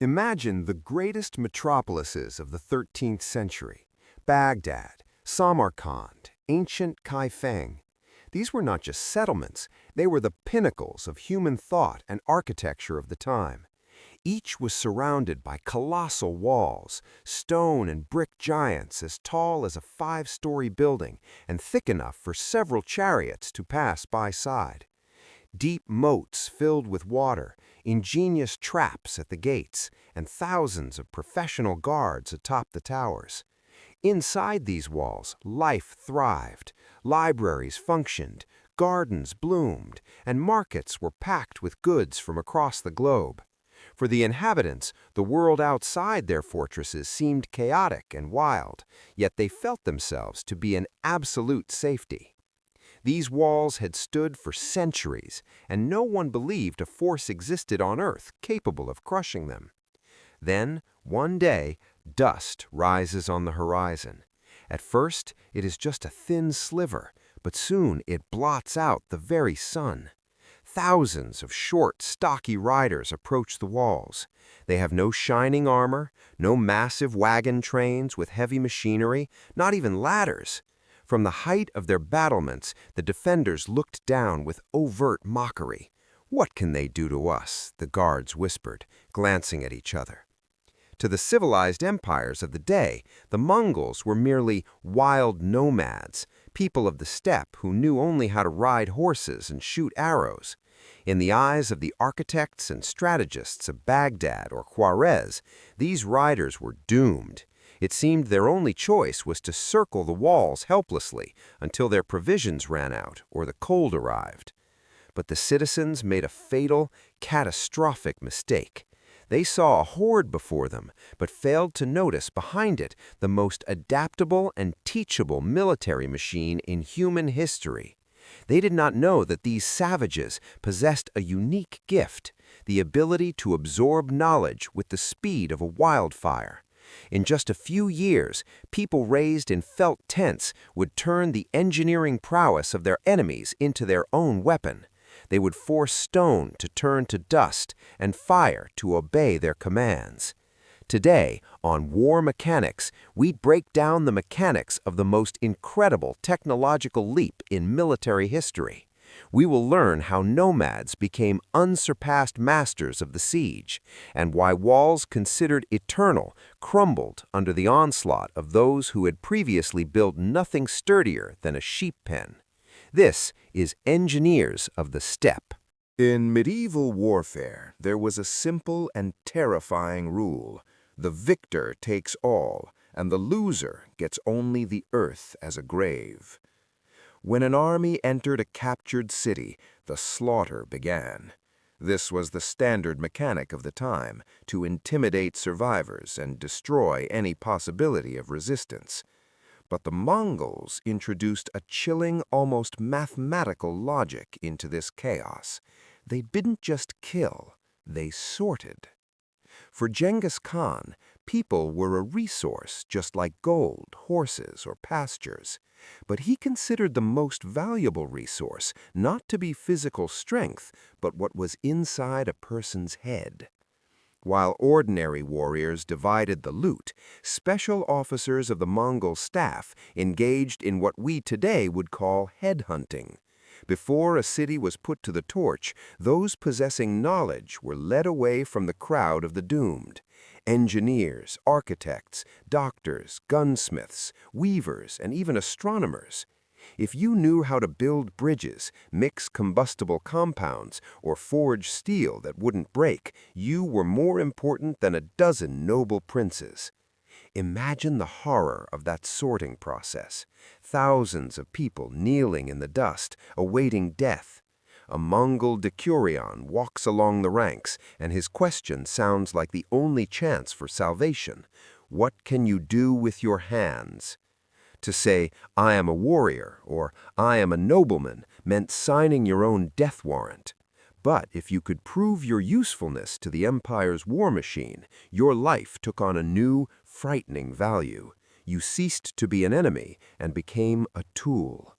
Imagine the greatest metropolises of the 13th century: Baghdad, Samarkand, ancient Kaifeng. These were not just settlements, they were the pinnacles of human thought and architecture of the time. Each was surrounded by colossal walls, stone and brick giants as tall as a five-story building and thick enough for several chariots to pass by side. Deep moats filled with water, ingenious traps at the gates, and thousands of professional guards atop the towers. Inside these walls, life thrived, libraries functioned, gardens bloomed, and markets were packed with goods from across the globe. For the inhabitants, the world outside their fortresses seemed chaotic and wild, yet they felt themselves to be in absolute safety. These walls had stood for centuries, and no one believed a force existed on Earth capable of crushing them. Then, one day, dust rises on the horizon. At first, it is just a thin sliver, but soon it blots out the very sun. Thousands of short, stocky riders approach the walls. They have no shining armor, no massive wagon trains with heavy machinery, not even ladders. From the height of their battlements, the defenders looked down with overt mockery. "What can they do to us?" the guards whispered, glancing at each other. To the civilized empires of the day, the Mongols were merely wild nomads, people of the steppe who knew only how to ride horses and shoot arrows. In the eyes of the architects and strategists of Baghdad or Juarez, these riders were doomed. It seemed their only choice was to circle the walls helplessly until their provisions ran out or the cold arrived. But the citizens made a fatal, catastrophic mistake. They saw a horde before them, but failed to notice behind it the most adaptable and teachable military machine in human history. They did not know that these savages possessed a unique gift, the ability to absorb knowledge with the speed of a wildfire. In just a few years, people raised in felt tents would turn the engineering prowess of their enemies into their own weapon. They would force stone to turn to dust and fire to obey their commands. Today, on War Mechanics, we break down the mechanics of the most incredible technological leap in military history. We will learn how nomads became unsurpassed masters of the siege, and why walls considered eternal crumbled under the onslaught of those who had previously built nothing sturdier than a sheep pen. This is Engineers of the Steppe. In medieval warfare, there was a simple and terrifying rule. The victor takes all, and the loser gets only the earth as a grave. When an army entered a captured city, the slaughter began. This was the standard mechanic of the time, to intimidate survivors and destroy any possibility of resistance. But the Mongols introduced a chilling, almost mathematical logic into this chaos. They didn't just kill, they sorted. For Genghis Khan, people were a resource just like gold, horses, or pastures. But he considered the most valuable resource not to be physical strength, but what was inside a person's head. While ordinary warriors divided the loot, special officers of the Mongol staff engaged in what we today would call headhunting. Before a city was put to the torch, those possessing knowledge were led away from the crowd of the doomed. Engineers, architects, doctors, gunsmiths, weavers, and even astronomers. If you knew how to build bridges, mix combustible compounds, or forge steel that wouldn't break, you were more important than a dozen noble princes. Imagine the horror of that sorting process. Thousands of people kneeling in the dust, awaiting death. A Mongol decurion walks along the ranks, and his question sounds like the only chance for salvation. What can you do with your hands? To say, "I am a warrior," or "I am a nobleman," meant signing your own death warrant. But if you could prove your usefulness to the empire's war machine, your life took on a new, frightening value. You ceased to be an enemy and became a tool.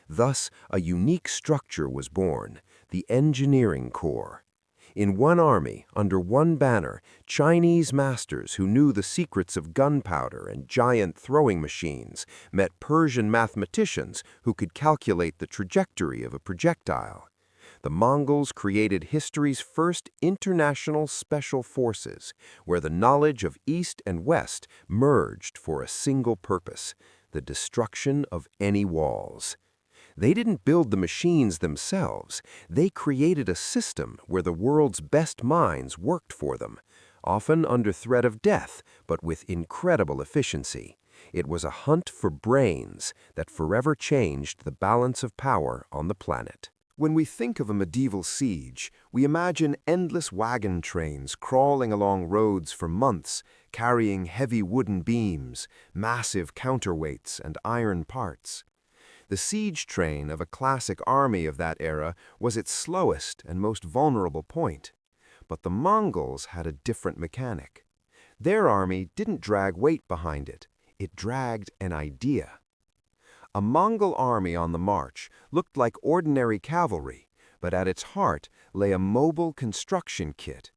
Thus, a unique structure was born, the engineering corps. In one army, under one banner, Chinese masters who knew the secrets of gunpowder and giant throwing machines met Persian mathematicians who could calculate the trajectory of a projectile. The Mongols created history's first international special forces, where the knowledge of East and West merged for a single purpose: the destruction of any walls. They didn't build the machines themselves. They created a system where the world's best minds worked for them, often under threat of death, but with incredible efficiency. It was a hunt for brains that forever changed the balance of power on the planet. When we think of a medieval siege, we imagine endless wagon trains crawling along roads for months, carrying heavy wooden beams, massive counterweights, and iron parts. The siege train of a classic army of that era was its slowest and most vulnerable point. But the Mongols had a different mechanic. Their army didn't drag weight behind it. It dragged an idea. A Mongol army on the march looked like ordinary cavalry, but at its heart lay a mobile construction kit.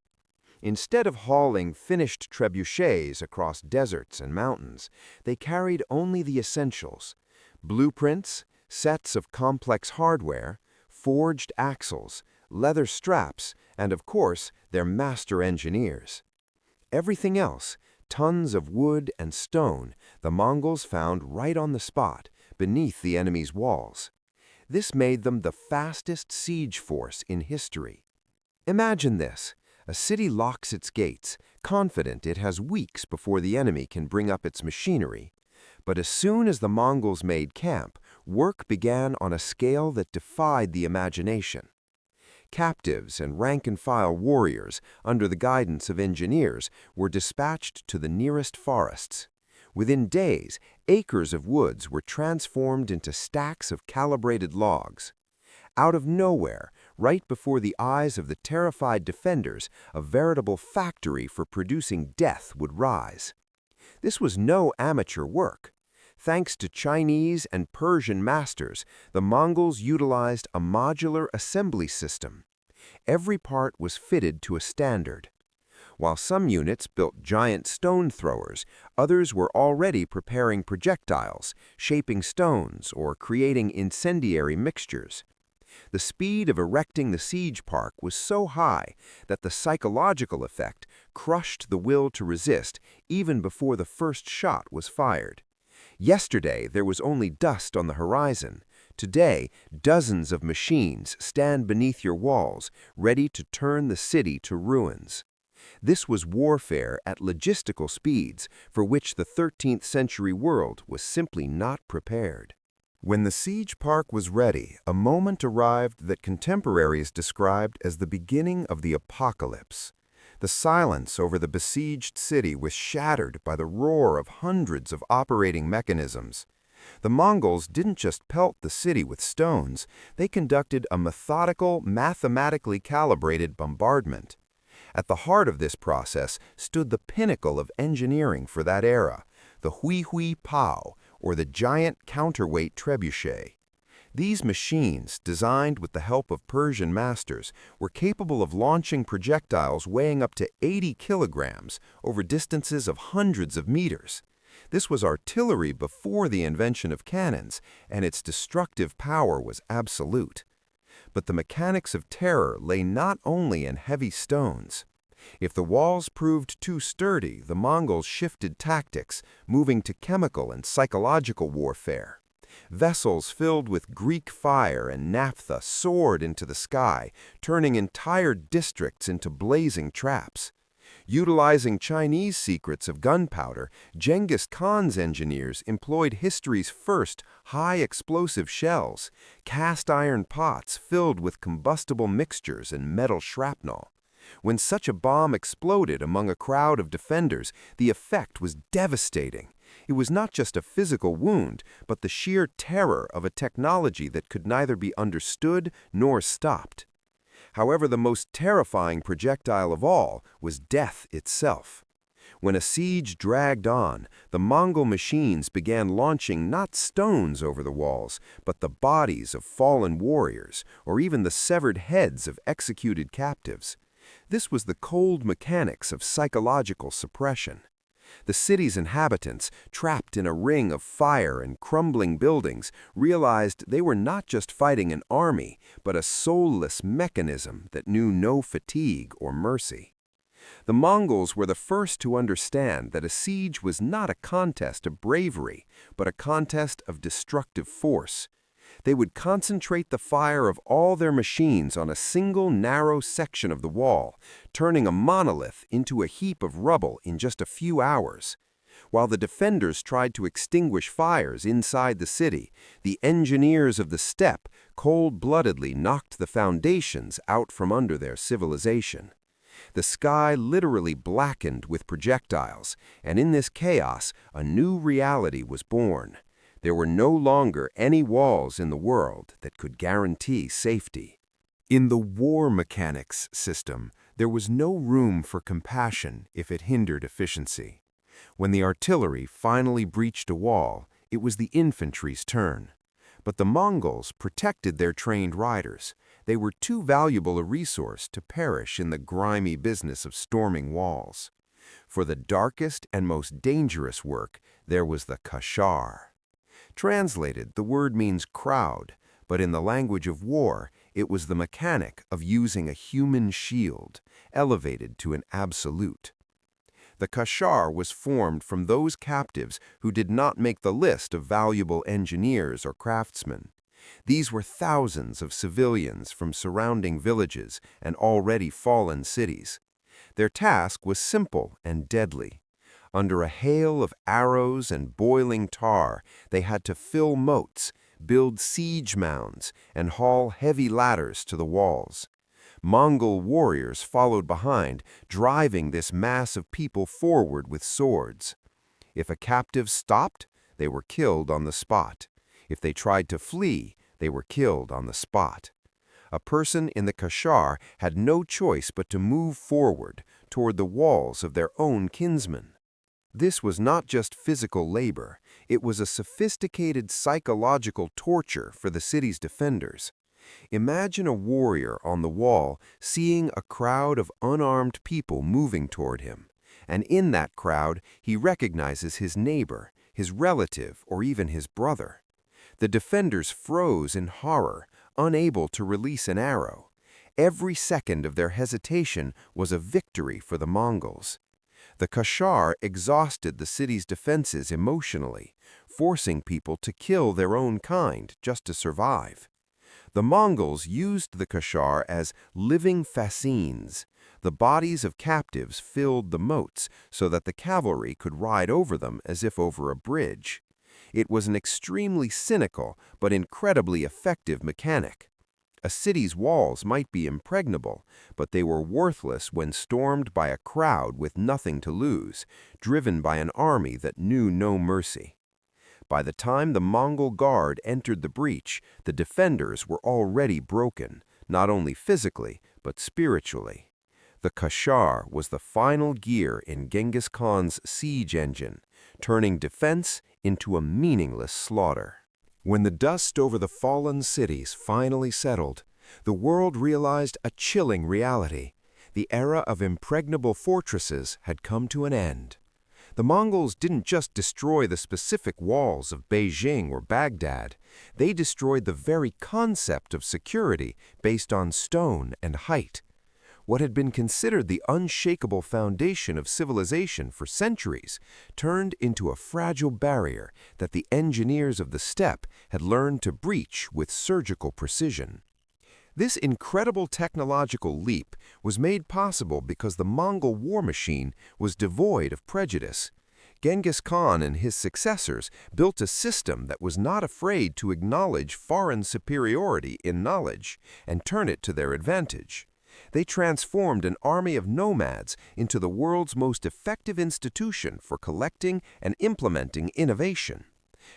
Instead of hauling finished trebuchets across deserts and mountains, they carried only the essentials: blueprints, sets of complex hardware, forged axles, leather straps, and of course, their master engineers. Everything else, tons of wood and stone, the Mongols found right on the spot, beneath the enemy's walls. This made them the fastest siege force in history. Imagine this: a city locks its gates, confident it has weeks before the enemy can bring up its machinery. But as soon as the Mongols made camp, work began on a scale that defied the imagination. Captives and rank-and-file warriors, under the guidance of engineers, were dispatched to the nearest forests. Within days, acres of woods were transformed into stacks of calibrated logs. Out of nowhere, right before the eyes of the terrified defenders, a veritable factory for producing death would rise. This was no amateur work. Thanks to Chinese and Persian masters, the Mongols utilized a modular assembly system. Every part was fitted to a standard. While some units built giant stone throwers, others were already preparing projectiles, shaping stones, or creating incendiary mixtures. The speed of erecting the siege park was so high that the psychological effect crushed the will to resist even before the first shot was fired. Yesterday, there was only dust on the horizon. Today, dozens of machines stand beneath your walls, ready to turn the city to ruins. This was warfare at logistical speeds for which the 13th century world was simply not prepared. When the siege park was ready, a moment arrived that contemporaries described as the beginning of the apocalypse. The silence over the besieged city was shattered by the roar of hundreds of operating mechanisms. The Mongols didn't just pelt the city with stones, they conducted a methodical, mathematically calibrated bombardment. At the heart of this process stood the pinnacle of engineering for that era, the hui pao, or the giant counterweight trebuchet. These machines, designed with the help of Persian masters, were capable of launching projectiles weighing up to 80 kilograms over distances of hundreds of meters. This was artillery before the invention of cannons, and its destructive power was absolute. But the mechanics of terror lay not only in heavy stones. If the walls proved too sturdy, the Mongols shifted tactics, moving to chemical and psychological warfare. Vessels filled with Greek fire and naphtha soared into the sky, turning entire districts into blazing traps. Utilizing Chinese secrets of gunpowder, Genghis Khan's engineers employed history's first high-explosive shells, cast-iron pots filled with combustible mixtures and metal shrapnel. When such a bomb exploded among a crowd of defenders, the effect was devastating. It was not just a physical wound, but the sheer terror of a technology that could neither be understood nor stopped. However, the most terrifying projectile of all was death itself. When a siege dragged on, the Mongol machines began launching not stones over the walls, but the bodies of fallen warriors, or even the severed heads of executed captives. This was the cold mechanics of psychological suppression. The city's inhabitants, trapped in a ring of fire and crumbling buildings, realized they were not just fighting an army, but a soulless mechanism that knew no fatigue or mercy. The Mongols were the first to understand that a siege was not a contest of bravery, but a contest of destructive force. They would concentrate the fire of all their machines on a single narrow section of the wall, turning a monolith into a heap of rubble in just a few hours. While the defenders tried to extinguish fires inside the city, the engineers of the steppe cold-bloodedly knocked the foundations out from under their civilization. The sky literally blackened with projectiles, and in this chaos, a new reality was born. There were no longer any walls in the world that could guarantee safety. In the war mechanics system, there was no room for compassion if it hindered efficiency. When the artillery finally breached a wall, it was the infantry's turn. But the Mongols protected their trained riders. They were too valuable a resource to perish in the grimy business of storming walls. For the darkest and most dangerous work, there was the Khashar. Translated, the word means crowd, but in the language of war, it was the mechanic of using a human shield, elevated to an absolute. The Khashar was formed from those captives who did not make the list of valuable engineers or craftsmen. These were thousands of civilians from surrounding villages and already fallen cities. Their task was simple and deadly. Under a hail of arrows and boiling tar, they had to fill moats, build siege mounds, and haul heavy ladders to the walls. Mongol warriors followed behind, driving this mass of people forward with swords. If a captive stopped, they were killed on the spot. If they tried to flee, they were killed on the spot. A person in the Khashar had no choice but to move forward toward the walls of their own kinsmen. This was not just physical labor, it was a sophisticated psychological torture for the city's defenders. Imagine a warrior on the wall seeing a crowd of unarmed people moving toward him, and in that crowd he recognizes his neighbor, his relative, or even his brother. The defenders froze in horror, unable to release an arrow. Every second of their hesitation was a victory for the Mongols. The Khashar exhausted the city's defenses emotionally, forcing people to kill their own kind just to survive. The Mongols used the Khashar as living fascines. The bodies of captives filled the moats so that the cavalry could ride over them as if over a bridge. It was an extremely cynical but incredibly effective mechanic. A city's walls might be impregnable, but they were worthless when stormed by a crowd with nothing to lose, driven by an army that knew no mercy. By the time the Mongol guard entered the breach, the defenders were already broken, not only physically, but spiritually. The Khashar was the final gear in Genghis Khan's siege engine, turning defense into a meaningless slaughter. When the dust over the fallen cities finally settled, the world realized a chilling reality. The era of impregnable fortresses had come to an end. The Mongols didn't just destroy the specific walls of Beijing or Baghdad, they destroyed the very concept of security based on stone and height. What had been considered the unshakable foundation of civilization for centuries turned into a fragile barrier that the engineers of the steppe had learned to breach with surgical precision. This incredible technological leap was made possible because the Mongol war machine was devoid of prejudice. Genghis Khan and his successors built a system that was not afraid to acknowledge foreign superiority in knowledge and turn it to their advantage. They transformed an army of nomads into the world's most effective institution for collecting and implementing innovation.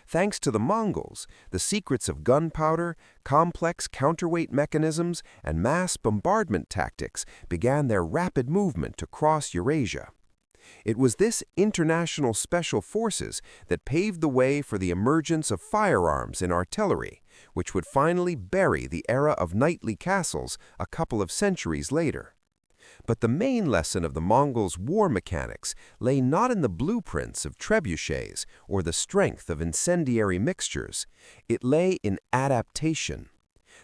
Thanks to the Mongols, the secrets of gunpowder, complex counterweight mechanisms, and mass bombardment tactics began their rapid movement across Eurasia. It was this international special forces that paved the way for the emergence of firearms and artillery, which would finally bury the era of knightly castles a couple of centuries later. But the main lesson of the Mongols' war mechanics lay not in the blueprints of trebuchets or the strength of incendiary mixtures. It lay in adaptation.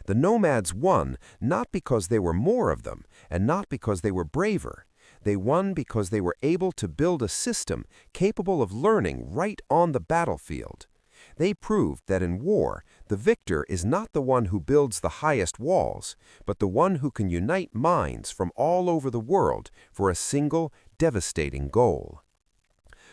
The Nomads won not because they were more of them, and not because they were braver. They won because they were able to build a system capable of learning right on the battlefield. They proved that in war, the victor is not the one who builds the highest walls, but the one who can unite minds from all over the world for a single, devastating goal.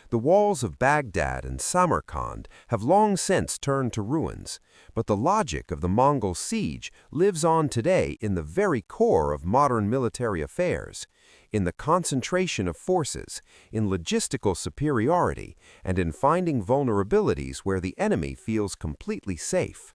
The walls of Baghdad and Samarkand have long since turned to ruins, but the logic of the Mongol siege lives on today in the very core of modern military affairs, in the concentration of forces, in logistical superiority, and in finding vulnerabilities where the enemy feels completely safe.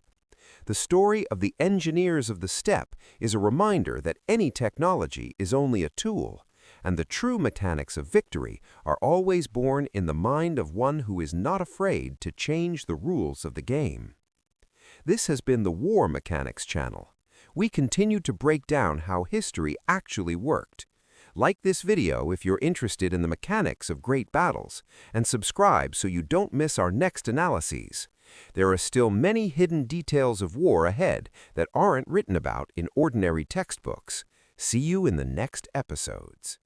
The story of the engineers of the steppe is a reminder that any technology is only a tool, and the true mechanics of victory are always born in the mind of one who is not afraid to change the rules of the game. This has been the War Mechanics channel. We continue to break down how history actually worked. Like this video if you're interested in the mechanics of great battles, and subscribe so you don't miss our next analyses. There are still many hidden details of war ahead that aren't written about in ordinary textbooks. See you in the next episodes.